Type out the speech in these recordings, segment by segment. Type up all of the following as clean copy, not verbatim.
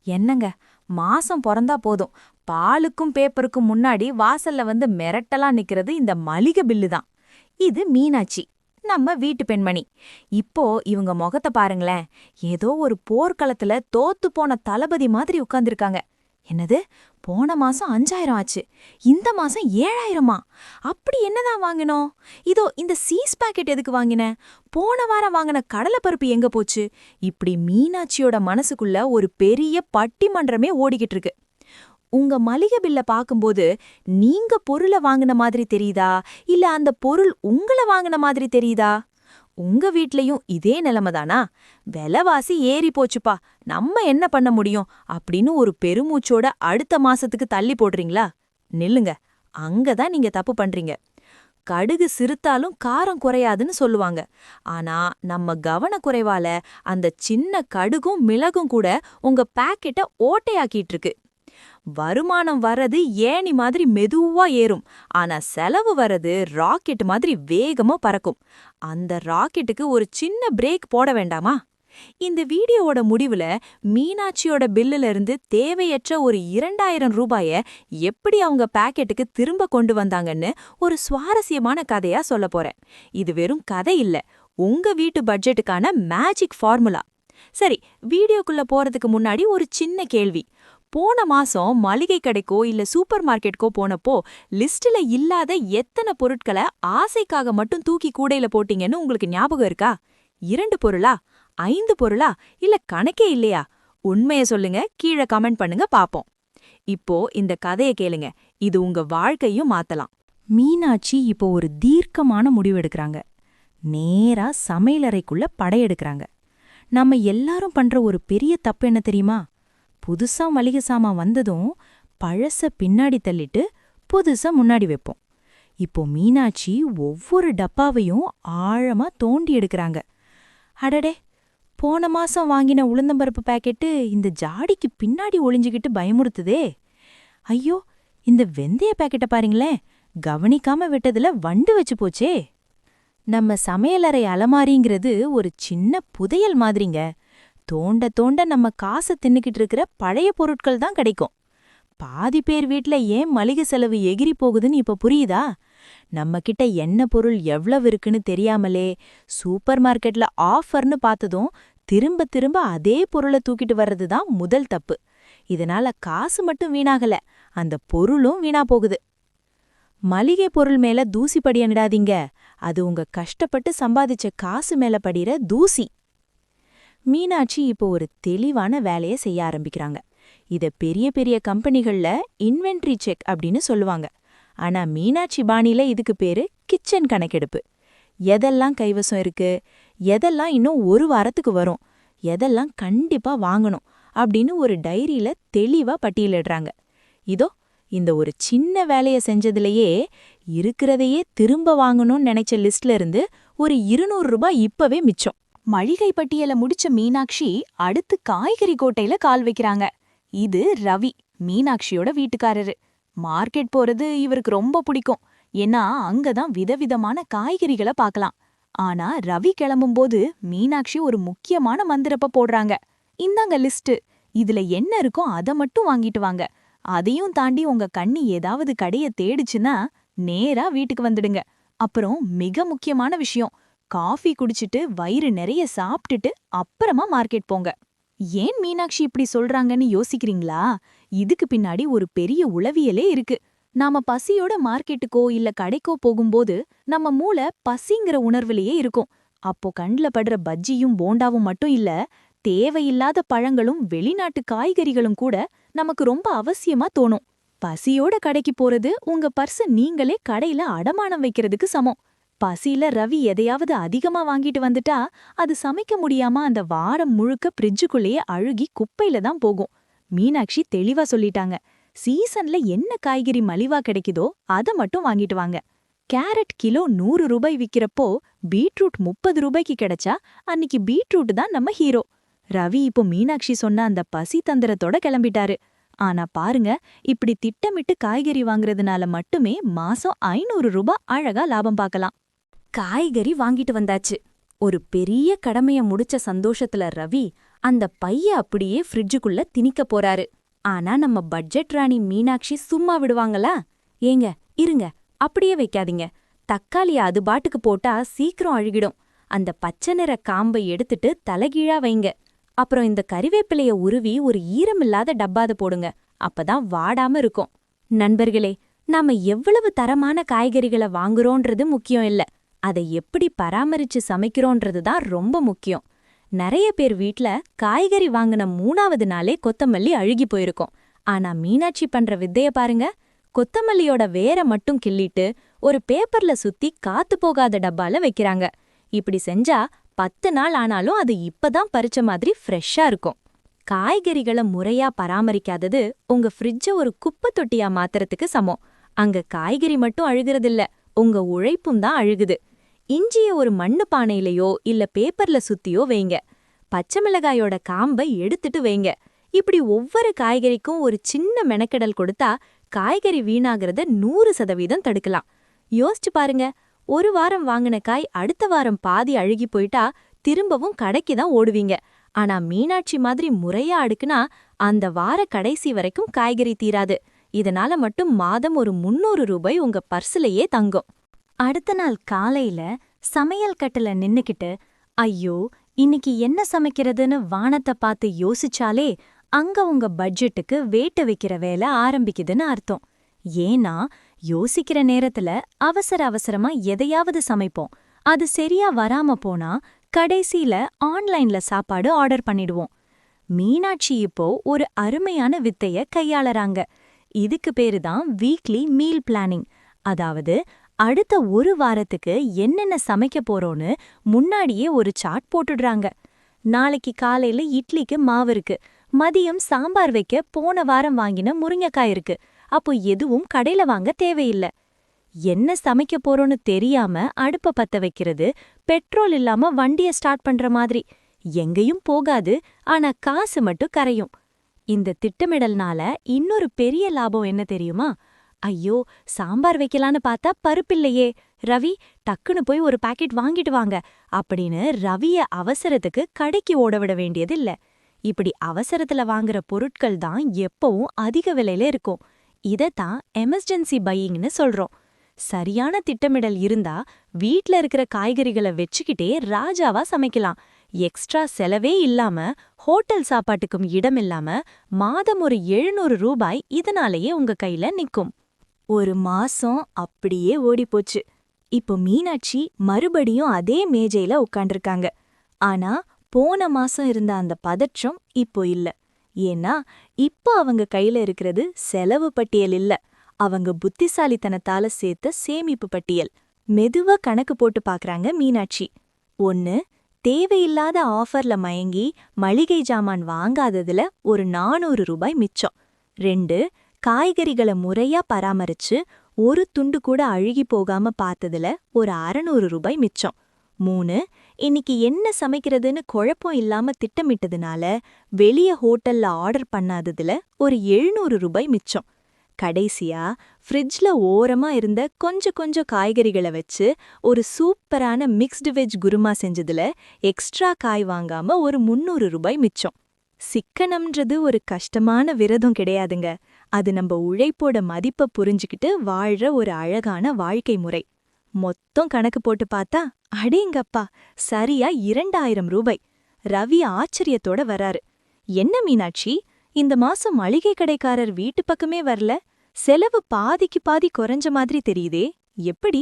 என்னங்க, மாசம் பொறந்தா போதும், பாலுக்கும் பேப்பருக்கும் முன்னாடி வாசல்ல வந்து மிரட்டலா நிக்கிறது இந்த மளிகை பில்லு தான். இது மீனாட்சி, நம்ம வீட்டு பெண்மணி. இப்போ இவங்க முகத்த பாருங்களேன், ஏதோ ஒரு போர்க்களத்துல தோத்து போன தளபதி மாதிரி உட்கார்ந்திருக்காங்க. என்னது, போன மாசம் 5000 ஆச்சு, இந்த மாசம் 7000மா? அப்படி என்னதான் வாங்கினோம்? இதோ இந்த சீஸ் பாக்கெட் எதுக்கு வாங்கின? போன வாரம் வாங்கின கடலைப்பருப்பு எங்க போச்சு? இப்படி மீனாட்சியோட மனசுக்குள்ள ஒரு பெரிய பட்டிமன்றமே ஓடிக்கிட்டு இருக்கு. உங்க மளிகை பில்ல பாக்கும்போது நீங்க பொருள வாங்குன மாதிரி தெரியுதா, இல்ல அந்த பொருள் உங்கள வாங்குன மாதிரி தெரியுதா? உங்க வீட்லயும் இதே நிலைமைதானா? விலைவாசி ஏறி போச்சுப்பா, நம்ம என்ன பண்ண முடியும் அப்படின்னு ஒரு பெருமூச்சோட அடுத்த மாசத்துக்கு தள்ளி போடுறீங்களா? நில்லுங்க, அங்கதான் நீங்க தப்பு பண்றீங்க. கடுகு சிறுத்தாலும் காரம் குறையாதுன்னு சொல்லுவாங்க. ஆனா நம்ம கவனக்குறைவால அந்த சின்ன கடுகும் மிளகும் கூட உங்க பாக்கெட்ட ஓட்டையாக்கிட்டு இருக்கு. வருமானம் வர்றது ஏணி மாதிரி மெதுவா ஏறும், ஆனா செலவு வர்றது ராக்கெட் மாதிரி வேகமா பறக்கும். அந்த ராக்கெட்டுக்கு ஒரு சின்ன பிரேக் போட வேண்டாமா? இந்த வீடியோவோட முடிவுல மீனாட்சியோட பில்லுல இருந்து தேவையற்ற ஒரு 2000 ரூபாய எப்படி அவங்க பாக்கெட்டுக்கு திரும்ப கொண்டு வந்தாங்கன்னு ஒரு சுவாரஸ்யமான கதையா சொல்ல போறேன். இது வெறும் கதை இல்ல, உங்க வீட்டு பட்ஜெட்டுக்கான மேஜிக் ஃபார்முலா. சரி, வீடியோக்குள்ள போறதுக்கு முன்னாடி ஒரு சின்ன கேள்வி. போன மாசம் மளிகை கடைக்கோ இல்ல சூப்பர் மார்க்கெட்கோ போனப்போ லிஸ்ட்ல இல்லாத எத்தனை பொருட்களை ஆசைக்காக மட்டும் தூக்கி கூடையில போட்டீங்கன்னு உங்களுக்கு ஞாபகம் இருக்கா? 2 பொருளா, 5 பொருளா, இல்ல கணக்கே இல்லையா? உண்மைய சொல்லுங்க, கீழே கமெண்ட் பண்ணுங்க பாப்போம். இப்போ இந்த கதைய கேளுங்க, இது உங்க வாழ்க்கையும் மாத்தலாம். மீனாட்சி இப்போ ஒரு தீர்க்கமான முடிவெடுக்கறாங்க. நேரா சமையலறைக்குள்ள படையெடுக்கறாங்க. நம்ம எல்லாரும் பண்ற ஒரு பெரிய தப்பு என்ன தெரியுமா? புதுசா மளிகை சாமான் வந்ததும் பழச பின்னாடி தள்ளிட்டு புதுசா முன்னாடி வைப்போம். இப்போ மீனாட்சி ஒவ்வொரு டப்பாவையும் ஆழமா தோண்டி எடுக்கறாங்க. அடடே, போன மாசம் வாங்கின உளுந்தம்பருப்பு பாக்கெட்டு இந்த ஜாடிக்கு பின்னாடி ஒளிஞ்சுகிட்டு பயமுறுத்துதே. ஐயோ, இந்த வெந்தய பாக்கெட்ட பாருங்களேன், கவனிக்காம விட்டதுல வண்டு வச்சு போச்சே. நம்ம சமையலறை அலமாரிங்கிறது ஒரு சின்ன புதையல் மாதிரிங்க. தோண்ட தோண்ட நம்ம காசை தின்னுக்கிட்டு இருக்கிற பழைய பொருட்கள் தான் கிடைக்கும். பாதி பேர் வீட்ல ஏன் மளிகை செலவு எகிரி போகுதுன்னு இப்ப புரியுதா? நம்ம கிட்ட என்ன பொருள் எவ்வளவு இருக்குன்னு தெரியாமலே சூப்பர் மார்க்கெட்ல ஆஃபர்னு பார்த்ததும் திரும்ப திரும்ப அதே பொருளை தூக்கிட்டு வர்றது தான் முதல் தப்பு. இதனால காசு மட்டும் வீணாகல, அந்த பொருளும் வீணா போகுது. மளிகை பொருள் மேல தூசி படியனிடாதீங்க, அது உங்க கஷ்டப்பட்டு சம்பாதிச்ச காசு மேல படிற தூசி. மீனாட்சி இப்போ ஒரு தெளிவான வேலைய செய்ய ஆரம்பிக்கிறாங்க. இத பெரிய பெரிய கம்பெனிகள்ல இன்வென்ட்ரி செக் அப்படின்னு சொல்லுவாங்க. ஆனா மீனாட்சி பாணியில இதுக்கு பேரு கிச்சன் கணக்கெடுப்பு. எதெல்லாம் கைவசம் இருக்கு, எதெல்லாம் இன்னும் ஒரு வாரத்துக்கு வரும், எதெல்லாம் கண்டிப்பா வாங்கணும் அப்படின்னு ஒரு டைரியில தெளிவா பட்டியலிடுறாங்க. இதோ இந்த ஒரு சின்ன வேலைய செஞ்சதுலயே இருக்கிறதையே திரும்ப வாங்கணும்னு நினைச்ச லிஸ்ட்ல இருந்து ஒரு 200 ரூபாய் இப்பவே மிச்சம். மளிகை பட்டியல முடிச்ச மீனாட்சி அடுத்து காய்கறி கோட்டையில கால் வைக்கிறாங்க. இது ரவி, மீனாட்சியோட வீட்டுக்காரரு. மார்க்கெட் போறது இவருக்கு ரொம்ப பிடிக்கும். ஏன்னா அங்கதான் விதவிதமான காய்கறிகளை பார்க்கலாம். ஆனா ரவி கிளம்பும்போது மீனாட்சி ஒரு முக்கியமான மந்திரப்ப போடுறாங்க. இந்தாங்க லிஸ்ட், இதுல என்ன இருக்கோ அத மட்டும் வாங்கிட்டு வாங்க. அதையும் தாண்டி உங்க கண்ணி ஏதாவது கடைய தேடுச்சுன்னா நேரா வீட்டுக்கு வந்துடுங்க. அப்புறம் மிக முக்கியமான விஷயம், காஃபி குடிச்சிட்டு வயிறு நிறைய சாப்பிட்டுட்டு அப்புறமா மார்க்கெட் போங்க. ஏன் மீனாட்சி இப்படி சொல்றாங்கன்னு யோசிக்கிறீங்களா? இதுக்கு பின்னாடி ஒரு பெரிய உளவியலே இருக்கு. நாம பசியோட மார்க்கெட்டுக்கோ இல்ல கடைக்கோ போகும்போது நம்ம மூளை பசிங்கிற உணர்வுலயே இருக்கும். அப்போ கண்ல படுற பஜ்ஜியும் போண்டாவும் மட்டும் இல்ல, தேவையில்லாத பழங்களும் வெளிநாட்டு காய்கறிகளும் கூட நமக்கு ரொம்ப அவசியமா தோணும். பசியோட கடைக்கு போறது உங்க பர்ஸ நீங்களே கடையில அடமானம் வைக்கிறதுக்கு சமம். பசியில ரவி எதையாவது அதிகமா வாங்கிட்டு வந்துட்டா அது சமைக்க முடியாம அந்த வாரம் முழுக்க ஃப்ரிட்ஜுக்குள்ளேயே அழுகி குப்பையில தான் போகும். மீனாட்சி தெளிவா சொல்லிட்டாங்க. சீசன்ல என்ன காய்கறி மலிவா கிடைக்குதோ அத மட்டும் வாங்கிட்டு வாங்க. கேரட் கிலோ 100 ரூபாய் விக்கிறப்போ பீட்ரூட் 30 ரூபாய்க்கு கிடைச்சா அன்னிக்கு பீட்ரூட் தான் நம்ம ஹீரோ. ரவி இப்போ மீனாட்சி சொன்ன அந்த பசி தந்திரத்தோட கிளம்பிட்டாரு. ஆனா பாருங்க, இப்படி திட்டமிட்டு காய்கறி வாங்குறதுனால மட்டுமே மாசம் 500 ரூபாய் அழகா லாபம் பார்க்கலாம். காய்கறி வாங்கிட்டு வந்தாச்சு. ஒரு பெரிய கடமைய முடிச்ச சந்தோஷத்துல ரவி அந்த பைய அப்படியே ஃப்ரிட்ஜுக்குள்ள திணிக்க போறாரு. ஆனா நம்ம பட்ஜெட் ராணி மீனாட்சி சும்மா விடுவாங்களா? ஏங்க இருங்க, அப்படியே வைக்காதீங்க. தக்காளிய அது பாட்டுக்கு போட்டா சீக்கிரம் அழுகிடும். அந்த பச்சை நிற காம்பை எடுத்துட்டு தலைகீழா வைங்க. அப்புறம் இந்த கறிவேப்பிலைய உருவி ஒரு ஈரமில்லாத டப்பாத போடுங்க. அப்பதான் வாடாம இருக்கும். நண்பர்களே, நாம எவ்வளவு தரமான காய்கறிகளை வாங்குறோன்றது முக்கியம் இல்ல, அதை எப்படி பராமரிச்சு சமைக்கிறோன்றது தான் ரொம்ப முக்கியம். நிறைய பேர் வீட்ல காய்கறி வாங்கின 3வது நாளே கொத்தமல்லி அழுகி போயிருக்கும். ஆனா மீனாட்சி பண்ற வித்தைய பாருங்க. கொத்தமல்லியோட வேரை மட்டும் கிள்ளிட்டு ஒரு பேப்பர்ல சுத்தி காத்து போகாத டப்பால வைக்கிறாங்க. இப்படி செஞ்சா 10 நாள் ஆனாலும் அது இப்பதான் பறிச்ச மாதிரி ஃப்ரெஷ்ஷா இருக்கும். காய்கறிகளை முறையா பராமரிக்காதது உங்க ஃப்ரிட்ஜ ஒரு குப்பை தொட்டியா மாத்துறதுக்கு சமம். அங்க காய்கறி மட்டும் அழுகுறதில்ல, உங்க உழைப்பும் தான் அழுகுது. இஞ்சிய ஒரு மண்ணு பானையிலயோ இல்ல பேப்பர்ல சுத்தியோ வைங்க. பச்சை மிளகாயோட காம்பை எடுத்துட்டு வைங்க. இப்படி ஒவ்வொரு காய்கறிக்கும் ஒரு சின்ன மெனக்கெடல் கொடுத்தா காய்கறி வீணாகிறத 100% தடுக்கலாம். யோசிச்சு பாருங்க, ஒரு வாரம் வாங்கின காய் அடுத்த வாரம் பாதி அழுகி போயிட்டா திரும்பவும் கடைக்கு தான் ஓடுவீங்க. ஆனா மீனாட்சி மாதிரி முறையா அடுக்குனா அந்த வார கடைசி வரைக்கும் காய்கறி தீராது. இதனால மட்டும் மாதம் ஒரு 300 ரூபாய் உங்க பர்சுலயே தங்கும். அடுத்த நாள் காலையில சமையல் கட்டுல நின்னுக்கிட்டு ஐயோ இன்னைக்கு என்ன சமைக்கிறதுன்னு வானத்தை பார்த்து யோசிச்சாலே அங்க உங்க பட்ஜெட்டுக்கு வேட்டு வைக்கிற வேலை ஆரம்பிக்குதுன்னு அர்த்தம். ஏன்னா யோசிக்கிற நேரத்துல அவசர அவசரமா எதையாவது சமைப்போம். அது சரியா வராம போனா கடைசியில ஆன்லைன்ல சாப்பாடு ஆர்டர் பண்ணிடுவோம். மீனாட்சி இப்போ ஒரு அருமையான வித்தைய கையாளறாங்க. இதுக்கு பேரு தான் வீக்லி மீல் பிளானிங். அதாவது அடுத்த ஒரு வாரத்துக்கு என்னென்ன சமைக்க போறோன்னு முன்னாடியே ஒரு சார்ட் போட்டுடுறாங்க. நாளைக்கு காலையில இட்லிக்கு மாவு இருக்கு, மதியம் சாம்பார் வைக்க போன வாரம் வாங்கின முருங்கைக்காய் இருக்கு. அப்போ எதுவும் கடையில வாங்க தேவையில்ல. என்ன சமைக்க போறோன்னு தெரியாம அடுப்ப பத்த வைக்கிறது பெட்ரோல் இல்லாம வண்டிய ஸ்டார்ட் பண்ற மாதிரி. எங்கேயும் போகாது, ஆனா காசு மட்டும் கரையும். இந்த திட்டமிடல்னால இன்னொரு பெரிய லாபம் என்ன தெரியுமா? ஐயோ சாம்பார் வைக்கலான்னு பார்த்தா பருப்பில்லையே, ரவி டக்குன்னு போய் ஒரு பாக்கெட் வாங்கிட்டு வாங்க அப்படின்னு ரவிய அவசரத்துக்கு கடைக்கு ஓடவிட வேண்டியதில்ல. இப்படி அவசரத்துல வாங்குற பொருட்கள் தான் எப்பவும் அதிக விலையில இருக்கும். இதத்தான் எமர்ஜென்சி பையிங்னு சொல்றோம். சரியான திட்டமிடல் இருந்தா வீட்ல இருக்கிற காய்கறிகளை வச்சுக்கிட்டே ராஜாவா சமைக்கலாம். எக்ஸ்ட்ரா செலவே இல்லாம ஹோட்டல் சாப்பாட்டுக்கும் இடமில்லாம மாதம் ஒரு 700 ரூபாய் இதனாலேயே உங்க கையில நிக்கும். ஒரு மாசம் அப்படியே ஓடிப்போச்சு. இப்போ மீனாட்சி மறுபடியும் அதே மேஜையில உட்காண்டிருக்காங்க. ஆனா போன மாசம் இருந்த அந்த பதற்றம் இப்போ இல்ல. ஏன்னா இப்போ அவங்க கையில இருக்கிறது செலவு பட்டியல் இல்ல, அவங்க புத்திசாலித்தனத்தால சேர்த்த சேமிப்பு பட்டியல். மெதுவா கணக்கு போட்டு பாக்குறாங்க மீனாட்சி. 1, தேவையில்லாத ஆஃபர்ல மயங்கி மளிகை ஜாமான் வாங்காததுல ஒரு 400 ரூபாய் மிச்சம். 2, காய்கறிகளை முறையா பராமரிச்சு ஒரு துண்டு கூட அழுகி போகாம பார்த்ததுல ஒரு 600 ரூபாய் மிச்சம். 3, இன்னைக்கு என்ன சமைக்கிறதுன்னு குழப்பம் இல்லாம திட்டமிட்டதுனால வெளிய ஹோட்டல்ல ஆர்டர் பண்ணாததுல ஒரு 700 ரூபாய் மிச்சம். கடைசியா ஃப்ரிட்ஜ்ல ஓரமா இருந்த கொஞ்சம் காய்கறிகளை வச்சு ஒரு சூப்பரான மிக்ஸ்டு வெஜ் குருமா செஞ்சதுல எக்ஸ்ட்ரா காய் வாங்காம ஒரு 300 ரூபாய் மிச்சம். சிக்கனம்ன்றது ஒரு கஷ்டமான விரதம் கிடையாதுங்க. அது நம்ம உழைப்போட மதிப்பை புரிஞ்சுக்கிட்டு வாழ்ற ஒரு அழகான வாழ்க்கை முறை. மொத்தம் கணக்கு போட்டு பார்த்தா அடேங்கப்பா சரியா 2000 ரூபாய். ரவி ஆச்சரியத்தோட வராரு. என்ன மீனாட்சி, இந்த மாசம் மளிகை கடைக்காரர் வீட்டு பக்கமே வரல, செலவு பாதிக்கு பாதி குறைஞ்ச மாதிரி தெரியுதே, எப்படி?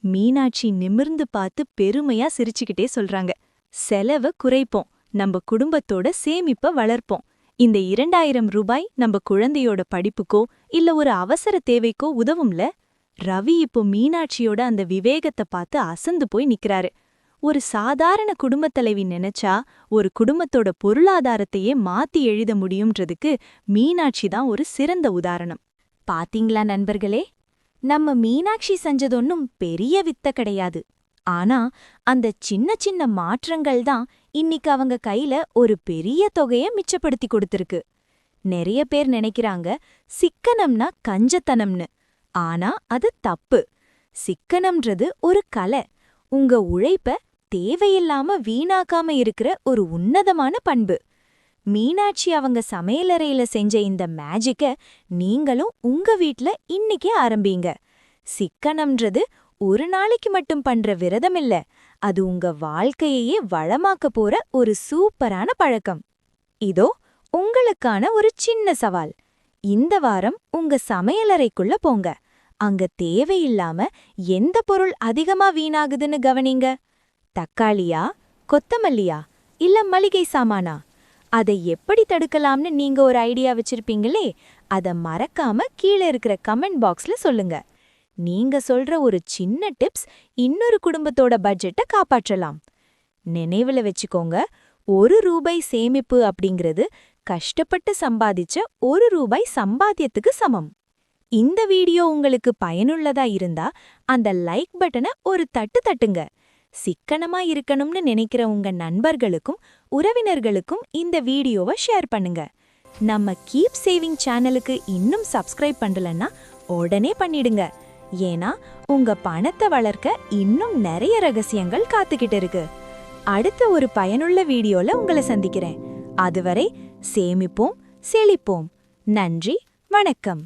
மீனாட்சி நிமிர்ந்து பார்த்து பெருமையா சிரிச்சுக்கிட்டே சொல்றாங்க. செலவை குறைப்போம், நம்ம குடும்பத்தோட சேமிப்ப வளர்ப்போம். இந்த 2000 ரூபாய் நம்ம குழந்தையோட படிப்புக்கோ இல்ல ஒரு அவசர தேவைக்கோ உதவும்ல. ரவி இப்போ மீனாட்சியோட அந்த விவேகத்தை பார்த்து அசந்து போய் நிக்கிறாரு. ஒரு சாதாரண குடும்பத் தலைவி நினைச்சா ஒரு குடும்பத்தோட பொருளாதாரத்தையே மாத்தி எழுத முடியும்ன்றதுக்கு மீனாட்சி தான் ஒரு சிறந்த உதாரணம். பாத்தீங்களா நண்பர்களே, நம்ம மீனாட்சி செஞ்சதொன்னும் பெரிய வித்த கிடையாது. ஆனா அந்த சின்ன மாற்றங்கள் தான் இன்னைக்கு அவங்க கையில ஒரு பெரிய தொகைய மிச்சப்படுத்தி கொடுத்திருக்கு. நிறைய பேர் நினைக்கிறாங்க சிக்கனம்னா கஞ்சத்தனம்னு. ஆனா அது தப்பு. சிக்கனம்ன்றது ஒரு கலை. உங்க உழைப்ப தேவையில்லாம வீணாக்காம இருக்கிற ஒரு உன்னதமான பண்பு. மீனாட்சி அவங்க சமையலறையில செஞ்ச இந்த மேஜிக்க நீங்களும் உங்க வீட்ல இன்னிக்கே ஆரம்பிங்க. சிக்கனம்ன்றது ஒரு நாளைக்கு மட்டும் பண்ற விரதம் இல்ல, அது உங்க வாழ்க்கையையே வளமாக்க போற ஒரு சூப்பரான பழக்கம். இதோ உங்களுக்கான ஒரு சின்ன சவால். இந்த வாரம் உங்க சமையலறைக்குள்ள போங்க. அங்க தேவையில்லாம எந்த பொருள் அதிகமா வீணாகுதுன்னு கவனிங்க. தக்காளியா, கொத்தமல்லியா, இல்ல மளிகை சாமானா? அதை எப்படி தடுக்கலாம்னு நீங்க ஒரு ஐடியா வச்சிருப்பீங்களே, அத மறக்காம கீழே இருக்கிற கமெண்ட் பாக்ஸ்ல சொல்லுங்க. நீங்க சொல்ற ஒரு சின்ன டிப்ஸ் இன்னொரு குடும்பத்தோட பட்ஜெட்டை காப்பாற்றலாம். நினைவுல வச்சுக்கோங்க, ₹1 சேமிப்பு அப்படிங்கிறது கஷ்டப்பட்டு சம்பாதிச்ச ₹1 சம்பாத்தியத்துக்கு சமம். இந்த வீடியோ உங்களுக்கு பயனுள்ளதா இருந்தா அந்த லைக் பட்டனை ஒரு தட்டு தட்டுங்க. சிக்கனமா இருக்கணும்னு நினைக்கிற உங்க நண்பர்களுக்கும் உறவினர்களுக்கும் இந்த வீடியோவை ஷேர் பண்ணுங்க. நம்ம கீப் சேவிங் சேனலுக்கு இன்னும் சப்ஸ்கிரைப் பண்ணலன்னா உடனே பண்ணிடுங்க. ஏன்னா உங்க பணத்தை வளர்க்க இன்னும் நிறைய ரகசியங்கள் காத்துக்கிட்டு இருக்கு. அடுத்த ஒரு பயனுள்ள வீடியோல உங்களை சந்திக்கிறேன். அதுவரை சேமிப்போம், செழிப்போம். நன்றி, வணக்கம்.